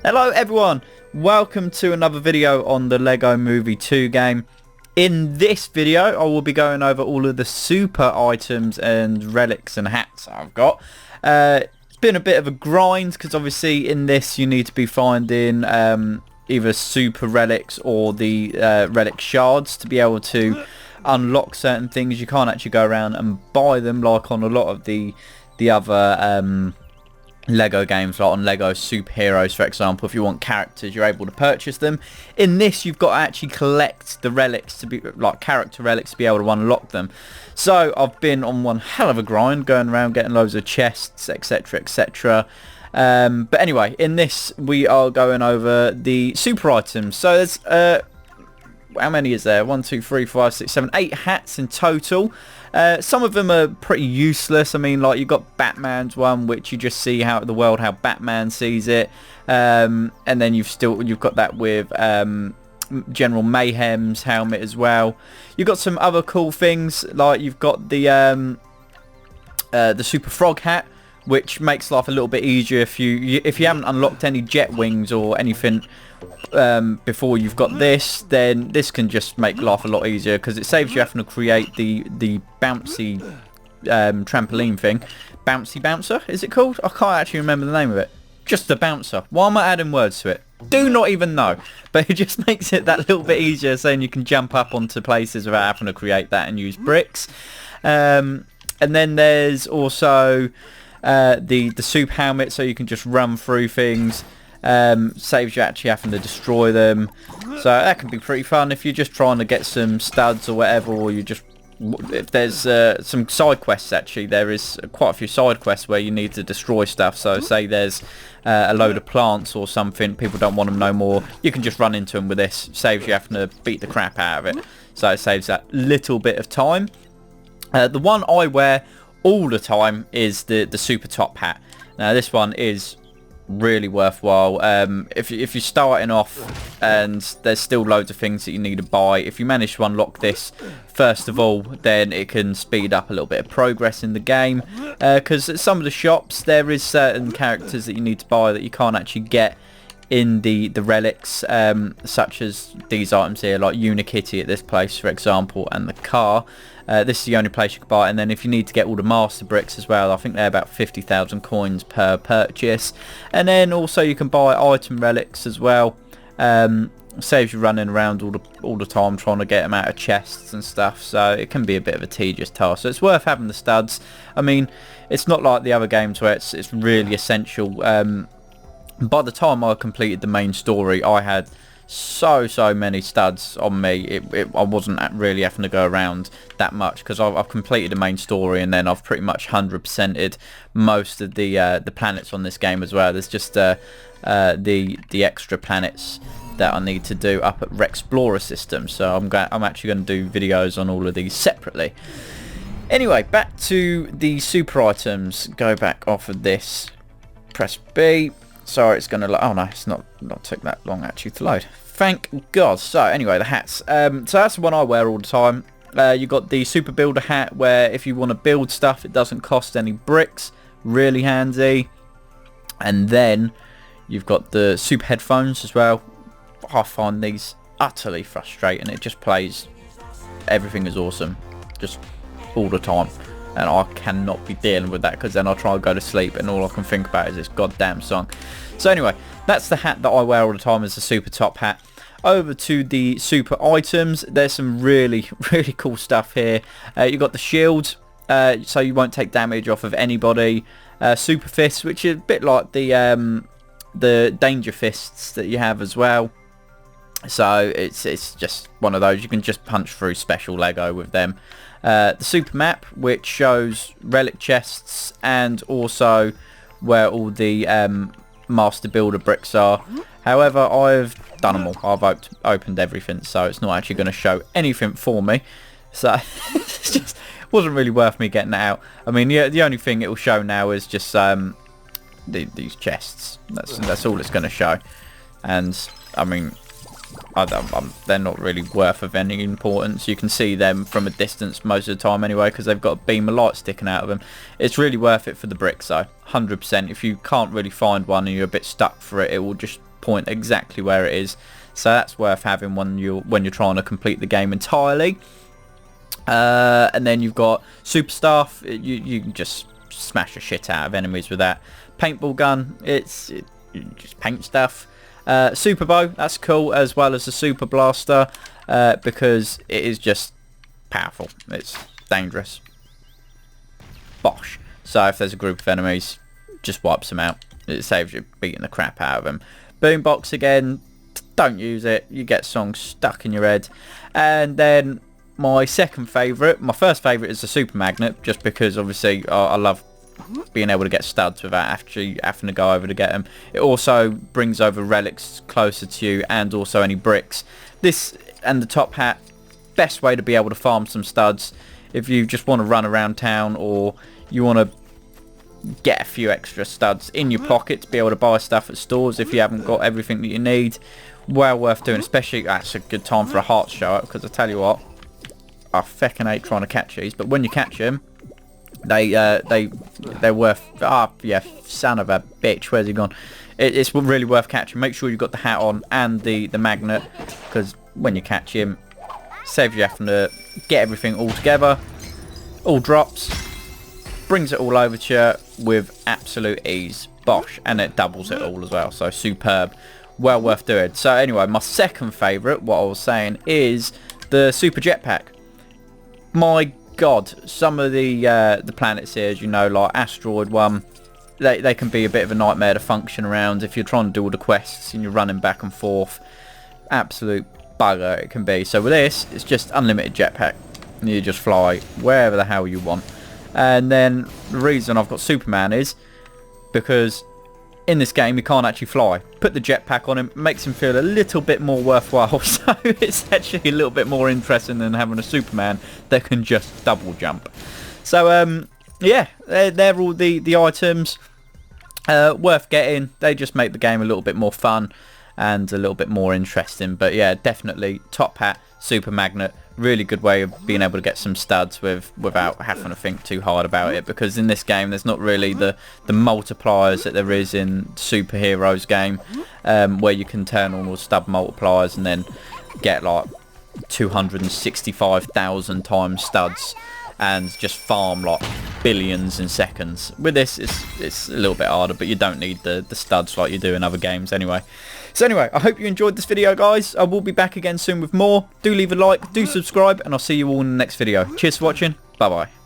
Hello everyone, welcome to another video on the Lego Movie 2 game. In this video I will be going over all of the super items and relics and hats I've got. It's been a bit of a grind because obviously in this you need to be finding either super relics or the relic shards to be able to unlock certain things. You can't actually go around and buy them like on a lot of the other Lego games, like on Lego Superheroes for example. If you want characters you're able to purchase them. In this you've got to actually collect the relics to be like character relics to be able to unlock them. So I've been on one hell of a grind going around getting loads of chests, etc, etc. But anyway, in this we are going over the super items. So there's how many is there? 1, 2, 3, 4, 5, 6, 7, 8 hats in total. Some of them are pretty useless. I mean, like you've got Batman's one, which you just see how Batman sees it, and then you've got that with General Mayhem's helmet as well. You've got some other cool things, like you've got the Super Frog hat, which makes life a little bit easier if you haven't unlocked any jet wings or anything before you've got this. Then this can just make life a lot easier because it saves you having to create the bouncy trampoline thing. Bouncy bouncer, is it called? I can't actually remember the name of it. Just the bouncer. Why am I adding words to it? Do not even know. But it just makes it that little bit easier, saying you can jump up onto places without having to create that and use bricks. And then there's also the soup helmet, so you can just run through things. Saves you actually having to destroy them, so that can be pretty fun if you're just trying to get some studs or whatever, or you just, if there's some side quests. Actually there is quite a few side quests where you need to destroy stuff. So say there's a load of plants or something, people don't want them no more, you can just run into them with this. Saves you having to beat the crap out of it, so it saves that little bit of time. The one I wear all the time is the super top hat. Now this one is really worthwhile if you're starting off and there's still loads of things that you need to buy. If you manage to unlock this first of all, then it can speed up a little bit of progress in the game, because at some of the shops there is certain characters that you need to buy that you can't actually get in the relics, such as these items here, like Unikitty at this place for example, and the car. This is the only place you can buy it. And then if you need to get all the master bricks as well, I think they're about 50,000 coins per purchase. And then also you can buy item relics as well. Saves you running around all the time trying to get them out of chests and stuff, so it can be a bit of a tedious task. So it's worth having the studs. I mean, it's not like the other games where it's really essential. By the time I completed the main story, I had so many studs on me. I wasn't really having to go around that much because I've completed the main story, and then I've pretty much 100%ed most of the planets on this game as well. There's just the extra planets that I need to do up at Rexplorer system, so I'm actually going to do videos on all of these separately. Anyway, back to the super items. Go back off of this, press B. Sorry, it's going to... oh no, it's not took that long actually to load. Thank God. So anyway, the hats. So that's the one I wear all the time. You got the Super Builder hat, where if you want to build stuff, it doesn't cost any bricks. Really handy. And then you've got the Super Headphones as well. I find these utterly frustrating. It just plays... everything is awesome. Just all the time. And I cannot be dealing with that, because then I try to go to sleep and all I can think about is this goddamn song. So anyway, that's the hat that I wear all the time, as a super top hat. Over to the super items. There's some really cool stuff here. You've got the shield, so you won't take damage off of anybody. Super fists, which is a bit like the danger fists that you have as well. So it's just one of those. You can just punch through special Lego with them. The super map, which shows relic chests and also where all the master builder bricks are. However, I've done them all. I've opened everything, so it's not actually going to show anything for me. So it just wasn't really worth me getting that out. I mean, the only thing it will show now is just these chests. That's all it's going to show. And I mean, they're not really worth of any importance. You can see them from a distance most of the time anyway, because they've got a beam of light sticking out of them. It's really worth it for the bricks though, 100%. If you can't really find one and you're a bit stuck for it, it will just point exactly where it is. So that's worth having when you're trying to complete the game entirely. And then you've got super staff. You can just smash the shit out of enemies with that. Paintball gun, you just paint stuff. Super bow, that's cool, as well as the super blaster, because it is just powerful. It's dangerous. Bosh. So if there's a group of enemies, just wipes them out. It saves you beating the crap out of them. Boombox again, don't use it. You get songs stuck in your head. And then my second favourite, my first favourite is the super magnet, just because obviously I love being able to get studs without actually having to go over to get them. It also brings over relics closer to you, and also any bricks. This and the top hat, best way to be able to farm some studs if you just want to run around town, or you want to get a few extra studs in your pocket to be able to buy stuff at stores if you haven't got everything that you need. Well worth doing, especially that's a good time for a heart show up, because I tell you what, I feckin' hate trying to catch these, but when you catch them, they're worth, yeah, son of a bitch, where's he gone? It's really worth catching. Make sure you've got the hat on and the magnet, because when you catch him, saves you having to get everything all together, all drops, brings it all over to you with absolute ease. Bosh. And it doubles it all as well, so superb. Well worth doing. So anyway, my second favourite, what I was saying, is the super jetpack. My god, some of the planets here, as you know, like Asteroid 1, they can be a bit of a nightmare to function around if you're trying to do all the quests and you're running back and forth. Absolute bugger it can be. So with this, it's just unlimited jetpack. You just fly wherever the hell you want. And then the reason I've got Superman is because in this game he can't actually fly. Put the jetpack on him, makes him feel a little bit more worthwhile. So it's actually a little bit more interesting than having a Superman that can just double jump. So yeah, they're all the items worth getting. They just make the game a little bit more fun and a little bit more interesting. But yeah, definitely top hat, super magnet, really good way of being able to get some studs without having to think too hard about it, because in this game there's not really the multipliers that there is in superheroes game, where you can turn on all stud multipliers and then get like 265,000 times studs and just farm like billions in seconds. With this it's a little bit harder, but you don't need the studs like you do in other games anyway. So anyway, I hope you enjoyed this video, guys. I will be back again soon with more. Do leave a like, do subscribe, and I'll see you all in the next video. Cheers for watching. Bye bye.